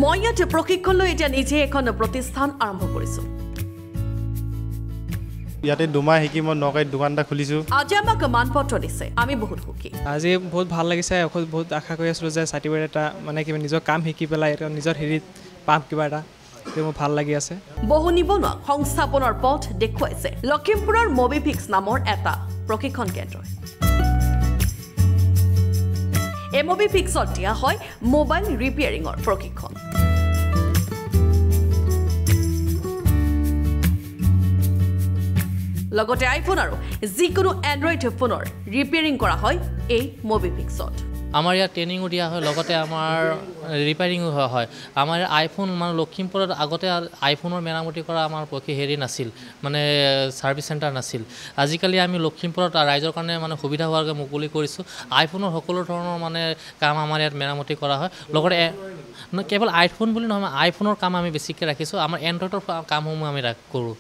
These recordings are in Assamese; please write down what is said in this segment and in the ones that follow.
মই ইয়াতে প্ৰশিক্ষণ লৈ এতিয়া নিজে এখন প্ৰতিষ্ঠান আৰম্ভ কৰিছোঁ। ইয়াতে দুমাহ শিকি মই নগাঁৱত দোকান এটা খুলিছোঁ। আজি আমাক মানপত্ৰ দিছে, আমি বহুত সুখী। আজি বহুত ভাল লাগিছে, বহুত আশা কৰি আছিলোঁ যে চাৰ্টিফিকেট এটা মানে কিবা নিজৰ কাম শিকি পেলাই এটা নিজৰ হেৰিত পাম কিবা এটা, মোৰ ভাল লাগি আছে। বহু নিবনুৱা সংস্থাপনৰ পথ দেখুৱাইছে লখিমপুৰৰ মবিফিক্স নামৰ এটা প্ৰশিক্ষণ কেন্দ্ৰই। এই মবিফিক্সত দিয়া হয় মোবাইল ৰিপেয়াৰিঙৰ প্ৰশিক্ষণ। লগতে আইফোন আৰু যিকোনো এণ্ড্ৰইড ফোনৰ ৰিপেয়াৰিং কৰা হয় এই মবিফিক্সত। আমাৰ ইয়াত ট্ৰেইনিঙো দিয়া হয়, লগতে আমাৰ ৰিপেয়াৰিঙো হয়। আমাৰ আইফোন মানে লখিমপুৰত আগতে আইফোনৰ মেৰামতি কৰা আমাৰ পক্ষে হেৰি নাছিল, মানে ছাৰ্ভিচ চেণ্টাৰ নাছিল। আজিকালি আমি লখিমপুৰত ৰাইজৰ কাৰণে মানে সুবিধা হোৱাকৈ মুকলি কৰিছোঁ। আইফোনৰ সকলো ধৰণৰ মানে কাম আমাৰ ইয়াত মেৰামতি কৰা হয়। লগতে কেৱল আইফোন বুলি নহয়, আইফোনৰ কাম আমি বেছিকৈ ৰাখিছোঁ। আমাৰ এণ্ড্ৰইডৰ কামসমূহ আমি কৰোঁ।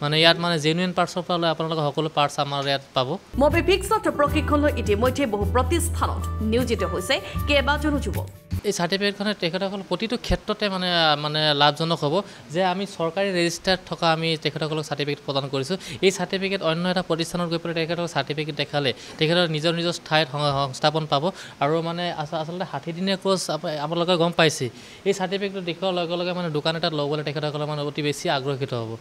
মানে ইয়াত মানে জেনুইন পাৰ্টছৰ পৰা লৈ আপোনালোকে সকলো পাৰ্টছ আমাৰ ইয়াত পাব। মবিফিক্সত প্ৰশিক্ষণ লৈ ইতিমধ্যে বহু প্ৰতিষ্ঠানত নিয়োজিত হৈছে কেইবাজনো যুৱক। এই চাৰ্টিফিকেটখনে তেখেতসকল প্ৰতিটো ক্ষেত্ৰতে মানে লাভজনক হ'ব যে আমি চৰকাৰী ৰেজিষ্টাৰত থকা আমি তেখেতসকলক চাৰ্টিফিকেট প্ৰদান কৰিছোঁ। এই চাৰ্টিফিকেট অন্য এটা প্ৰতিষ্ঠানত গৈ পেলাই তেখেতক চাৰ্টিফিকেট দেখালে তেখেতৰ নিজৰ ঠাইত সংস্থাপন পাব। আৰু মানে আচলতে 60 দিনীয়া কোৰ্চ আপোনালোকে গম পাইছে। এই চাৰ্টিফিকেটটো দেখুৱাৰ লগে লগে মানে দোকান এটাত ল'বলৈ তেখেতসকলে মানে অতি বেছি আগ্ৰহিত হ'ব।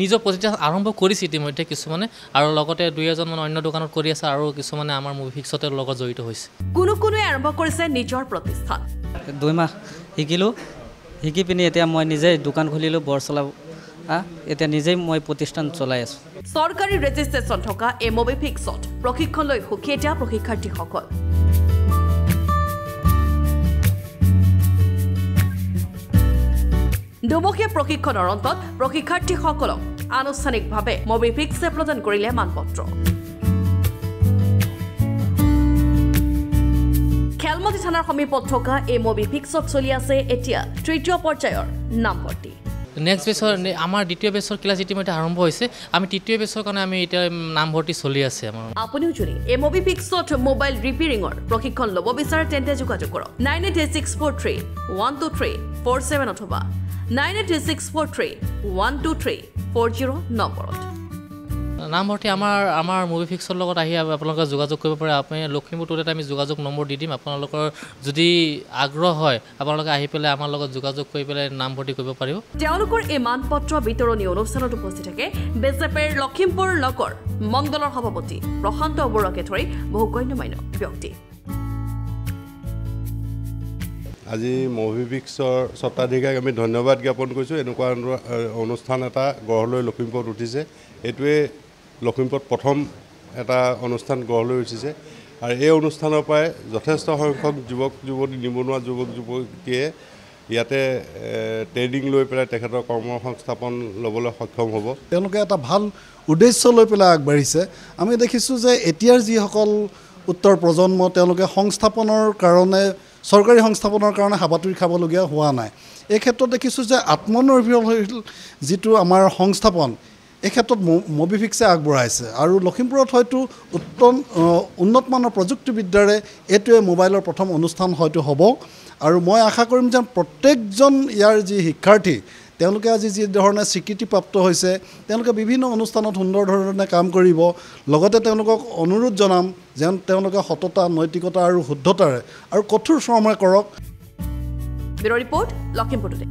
নিজৰ প্ৰতিষ্ঠান আৰম্ভ কৰিছে ইতিমধ্যে কিছুমানে, আৰু লগতে 2-এজন মানে অন্য দোকানত কৰি আছে, আৰু কিছুমানে আমাৰ মবিফিক্সতে লগত জড়িত হৈছে। কোনোৱে আৰম্ভ কৰিছে নিজৰ প্ৰতিষ্ঠান। 2 মাহ শিকিলোঁ, শিকি পিনি এতিয়া মই নিজে দোকান খুলিলোঁ, বৰ চলাব। এতিয়া নিজেই মই প্ৰতিষ্ঠান চলাই আছোঁ। চৰকাৰী ৰেজিষ্ট্ৰেশ্যন থকা এই মবিফিক্সত প্ৰশিক্ষণ লৈ সুখী এতিয়া প্ৰশিক্ষাৰ্থীসকল। দুমুখীয়া প্ৰশিক্ষণৰ অন্তত প্ৰশিক্ষাৰ্থীসকলক আনুষ্ঠানিকভাৱে মবিফিক্সে প্ৰদান কৰিলে মানপত্ৰ। খেলমতি থানাৰ সমীপত থকা এই মবিফিক্সত চলি আছে এতিয়া 3য় পৰ্যায়ৰ নামভৰ্তি। নেক্সট বেছৰ আমাৰ 2য় বেছৰ ক্লাছ ইতিমধ্যে আৰম্ভ হৈছে। আমি 3য় বেছৰ কাৰণে আমি এতিয়া নামভৰ্তি চলি আছে আমাৰ। আপুনিও যদি এই মবিফিক্সত মোবাইল ৰিপেয়াৰিঙৰ প্ৰশিক্ষণ ল'ব বিচাৰে তেন্তে যোগাযোগ কৰক 9886431234 অথবা 9886431240 নম্বৰত। নামভৰ্তি আমাৰ মবিফিক্সৰ লগত আহি আপোনালোকে যোগাযোগ কৰিব পাৰে। আপুনি লখিমপুৰ টোলত আমি যোগাযোগ নম্বৰ দি দিম। আপোনালোকৰ যদি আগ্ৰহ হয় আপোনালোকে আহি পেলাই আমাৰ লগত যোগাযোগ কৰি পেলাই নামভৰ্তি কৰিব পাৰিব। তেওঁলোকৰ এই মানপত্ৰ বিতৰণী অনুষ্ঠানত উপস্থিত থাকে বিজেপিৰ লখিমপুৰ লগৰ মণ্ডলৰ সভাপতি প্ৰশান্ত বৰুৱাকে ধৰি বহু গণ্যমান্য ব্যক্তি। আজি মবিফিক্সৰ স্বত্বাধিকাৰীক আমি ধন্যবাদ জ্ঞাপন কৰিছোঁ। এনেকুৱা অনুষ্ঠান এটা গঢ় লৈ লখিমপুৰত উঠিছে। এইটোৱে লখিমপুৰত প্ৰথম এটা অনুষ্ঠান গঢ় লৈ উঠিছে, আৰু এই অনুষ্ঠানৰ পৰাই যথেষ্ট সংখ্যক নিবনুৱা যুৱক যুৱতীয়ে ইয়াতে ট্ৰেইনিং লৈ পেলাই তেখেতৰ কৰ্মসংস্থাপন ল'বলৈ সক্ষম হ'ব। তেওঁলোকে এটা ভাল উদ্দেশ্য লৈ পেলাই আগবাঢ়িছে। আমি দেখিছোঁ যে এতিয়াৰ যিসকল উত্তৰ প্ৰজন্ম তেওঁলোকে সংস্থাপনৰ কাৰণে, চৰকাৰী সংস্থাপনৰ কাৰণে হাবাথুৰি খাবলগীয়া হোৱা নাই। এই ক্ষেত্ৰত দেখিছোঁ যে আত্মনিৰ্ভৰশীল যিটো আমাৰ সংস্থাপন, এই ক্ষেত্ৰত মবিফিক্সে আগবঢ়াইছে। আৰু লখিমপুৰত হয়তো উন্নতমানৰ প্ৰযুক্তিবিদ্যাৰে এইটোৱে মোবাইলৰ প্ৰথম অনুষ্ঠান হয়তো হ'ব। আৰু মই আশা কৰিম যে প্ৰত্যেকজন ইয়াৰ যি শিক্ষাৰ্থী তেওঁলোকে আজি যি ধৰণে স্বীকৃতিপ্ৰাপ্ত হৈছে, তেওঁলোকে বিভিন্ন অনুষ্ঠানত সুন্দৰ ধৰণে কাম কৰিব। লগতে তেওঁলোকক অনুৰোধ জনাম যেন তেওঁলোকে সততা, নৈতিকতা আৰু শুদ্ধতাৰে আৰু কঠোৰ শ্ৰমে কৰক। Bureau report Lakhimpur today.